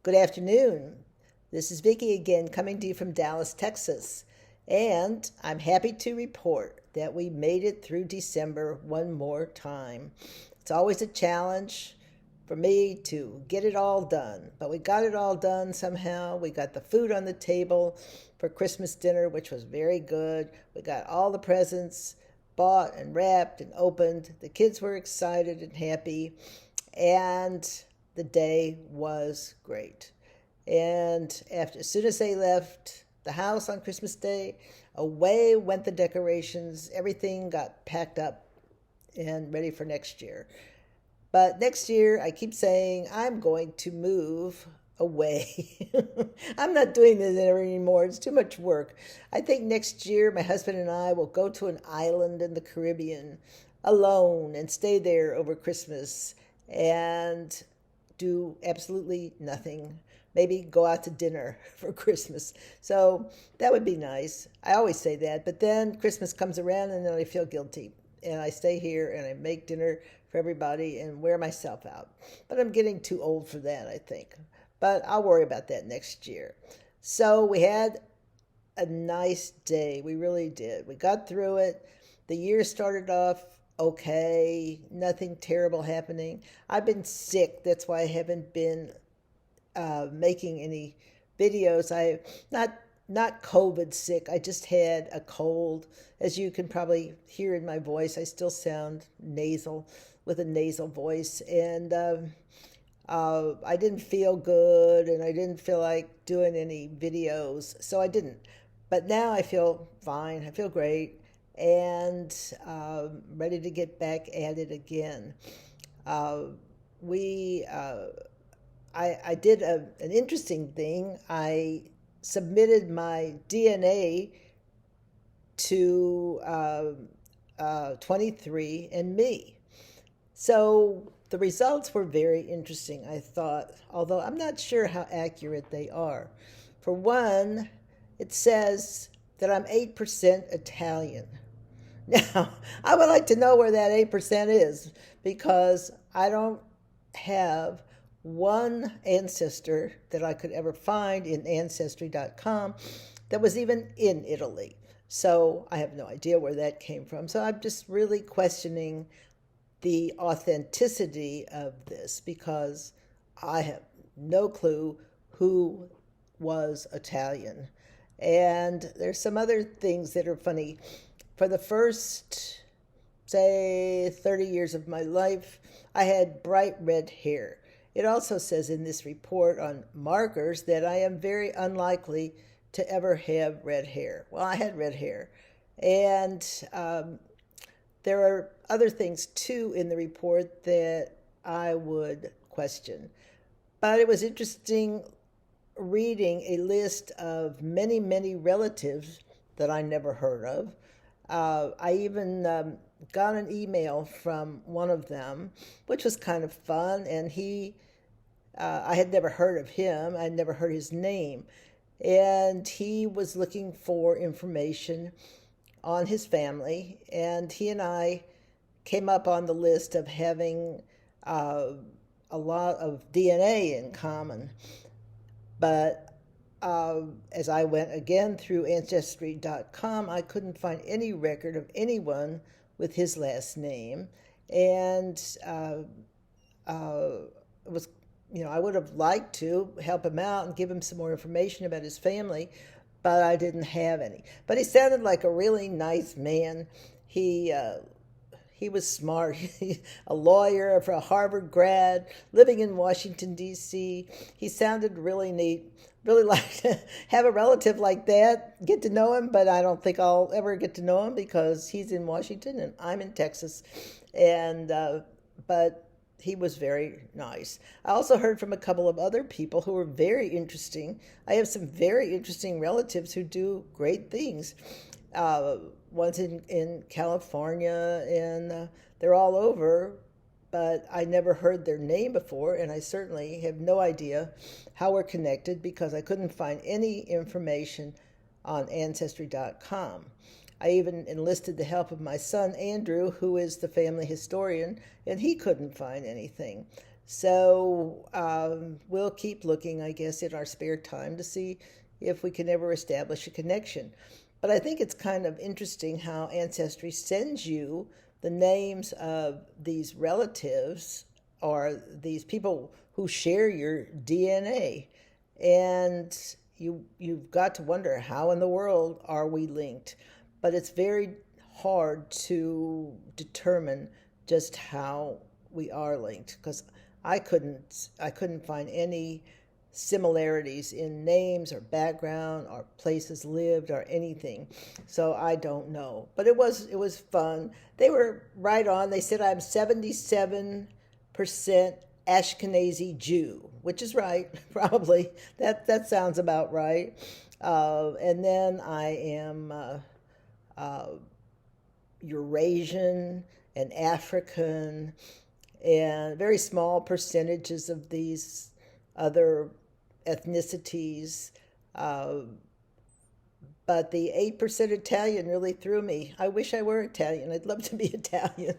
Good afternoon. This is Vicki again, coming to you from Dallas, Texas. And I'm happy to report that we made it through December one more time. It's always a challenge for me to get it all done, but we got it all done somehow. We got the food on the table for Christmas dinner, which was very good. We got all the presents bought and wrapped and opened. The kids were excited and happy, and the day was great. And as soon as they left the house on Christmas Day, away went the decorations. Everything got packed up and ready for next year. But next year, I keep saying I'm going to move away. I'm not doing this anymore. It's too much work. I think next year, my husband and I will go to an island in the Caribbean alone and stay there over Christmas and do absolutely nothing. Maybe go out to dinner for Christmas. So that would be nice. I always say that, but then Christmas comes around and then I feel guilty. And I stay here and I make dinner for everybody and wear myself out. But I'm getting too old for that, I think. But I'll worry about that next year. So we had a nice day. We really did. We got through it. The year started off okay, nothing terrible happening. I've been sick. That's why I haven't been making any videos. I not COVID sick. I just had a cold. As you can probably hear in my voice, I still sound nasal with a nasal voice, and I didn't feel good, and I didn't feel like doing any videos, so I didn't. But now I feel fine. I feel great, and ready to get back at it again. Uh, we I did an interesting thing. I submitted my DNA to 23andMe. So the results were very interesting, I thought, although I'm not sure how accurate they are. For one, it says that I'm 8% Italian. Now, I would like to know where that 8% is because I don't have one ancestor that I could ever find in Ancestry.com that was even in Italy. So I have no idea where that came from. So I'm just really questioning the authenticity of this because I have no clue who was Italian. And there's some other things that are funny. For the first, say, 30 years of my life, I had bright red hair. It also says in this report on markers that I am very unlikely to ever have red hair. Well, I had red hair. And there are other things, too, in the report that I would question. But it was interesting reading a list of many, many relatives that I never heard of. I even got an email from one of them, which was kind of fun, and I had never heard of him. I'd never heard his name. And he was looking for information on his family, and he and I came up on the list of having a lot of DNA in common. But as I went again through Ancestry.com, I couldn't find any record of anyone with his last name. And it was, I would have liked to help him out and give him some more information about his family, but I didn't have any. But he sounded like a really nice man. He was smart. A lawyer, a Harvard grad, living in Washington, D.C. He sounded really neat. Really like to have a relative like that, get to know him, but I don't think I'll ever get to know him because he's in Washington and I'm in Texas. And but he was very nice. I also heard from a couple of other people who were very interesting. I have some very interesting relatives who do great things. One's in California, and they're all over, but I never heard their name before, and I certainly have no idea how we're connected because I couldn't find any information on Ancestry.com. I even enlisted the help of my son, Andrew, who is the family historian, and he couldn't find anything. So we'll keep looking, I guess, in our spare time to see if we can ever establish a connection. But I think it's kind of interesting how Ancestry sends you the names of these relatives or these people who share your DNA. And you've got to wonder, how in the world are we linked? But it's very hard to determine just how we are linked, because I couldn't find any similarities in names or background or places lived or anything. So I don't know. But it was fun. They were right on. They said I'm 77% Ashkenazi Jew, which is right, probably. That sounds about right. And then I am uh, Eurasian and African, and very small percentages of these other ethnicities. Uh, but the 8% Italian really threw me. I wish I were Italian. I'd love to be Italian.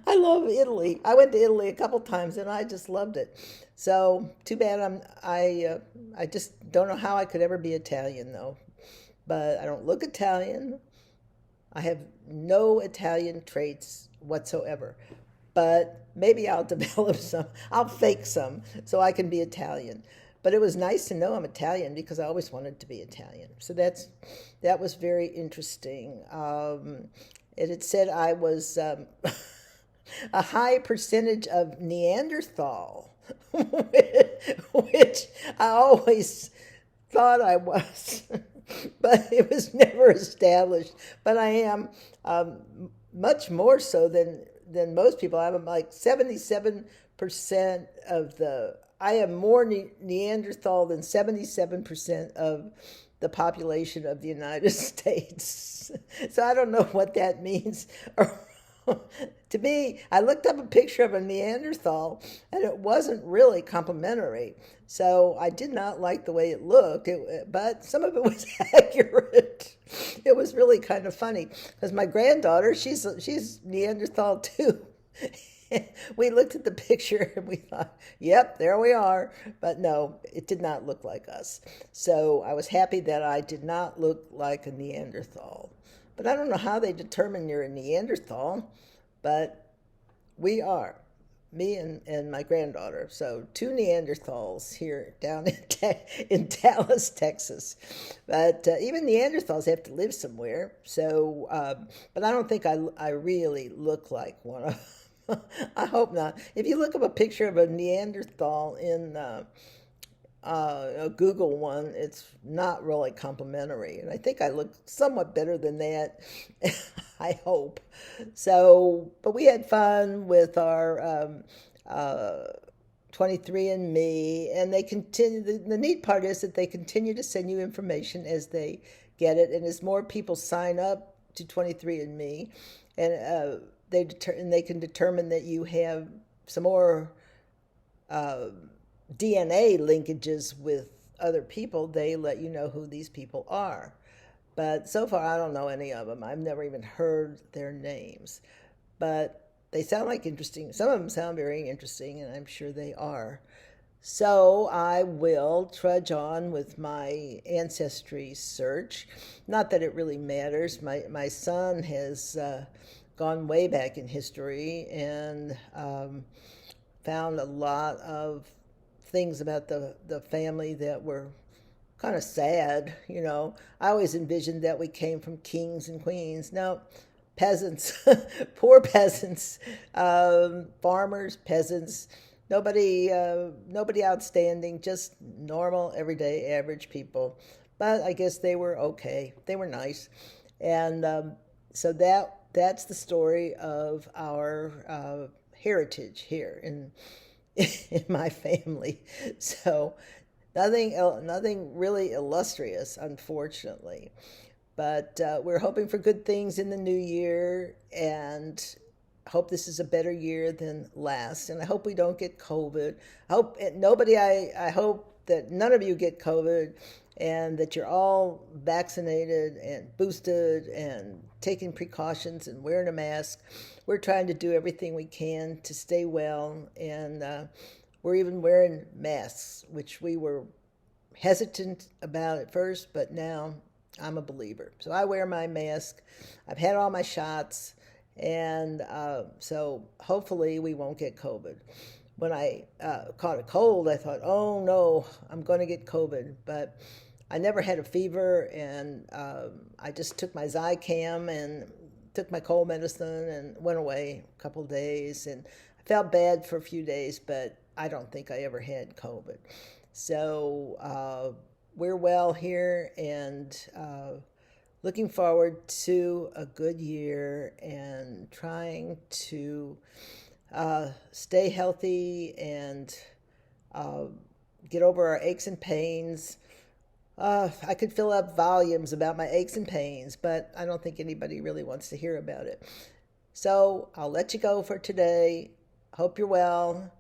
I love Italy. I went to Italy a couple times and I just loved it. So too bad I just don't know how I could ever be Italian though. But I don't look Italian. I have no Italian traits whatsoever. But maybe I'll develop some. I'll fake some so I can be Italian. But it was nice to know I'm Italian because I always wanted to be Italian. So that was very interesting. It had said I was a high percentage of Neanderthal, which I always thought I was, but it was never established. But I am much more so than most people. I'm like 77% of the. I am more Neanderthal than 77% of the population of the United States. So I don't know what that means. To me, I looked up a picture of a Neanderthal and it wasn't really complimentary. So I did not like the way it looked, but some of it was accurate. It was really kind of funny because my granddaughter, she's Neanderthal too. We looked at the picture and we thought, yep, there we are. But no, it did not look like us. So I was happy that I did not look like a Neanderthal. But I don't know how they determine you're a Neanderthal, but we are, me and my granddaughter. So two Neanderthals here down in Dallas, Texas. But even Neanderthals have to live somewhere. So, but I don't think I really look like one of them. I hope not. If you look up a picture of a Neanderthal in a Google one, it's not really complimentary. And I think I look somewhat better than that. I hope. So, but we had fun with our 23andMe, and they continue. The neat part is that they continue to send you information as they get it, and as more people sign up to 23andMe, and they can determine that you have some more DNA linkages with other people. They let you know who these people are. But so far, I don't know any of them. I've never even heard their names. But they sound like interesting. Some of them sound very interesting, and I'm sure they are. So I will trudge on with my ancestry search. Not that it really matters. My son has gone way back in history and found a lot of things about the family that were kind of sad. I always envisioned that we came from kings and queens. No, peasants, poor peasants, farmers, peasants. Nobody outstanding, just normal, everyday, average people. But I guess they were okay. They were nice, and so that's the story of our heritage here in in my family. So nothing really illustrious, unfortunately. But we're hoping for good things in the new year, and hope this is a better year than last. And I hope we don't get COVID. I hope that none of you get COVID. and that you're all vaccinated and boosted and taking precautions and wearing a mask. We're trying to do everything we can to stay well, and we're even wearing masks, which we were hesitant about at first, but now I'm a believer. So I wear my mask. I've had all my shots, and so hopefully we won't get COVID. When I caught a cold, I thought, oh no, I'm going to get COVID. But I never had a fever, and I just took my Zicam and took my cold medicine and went away a couple days. And I felt bad for a few days, but I don't think I ever had COVID. So we're well here, and looking forward to a good year and trying to stay healthy and get over our aches and pains. I could fill up volumes about my aches and pains, but I don't think anybody really wants to hear about it. So I'll let you go for today. Hope you're well.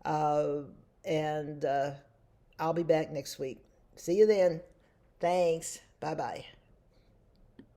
And I'll be back next week. See you then. Thanks. Bye-bye.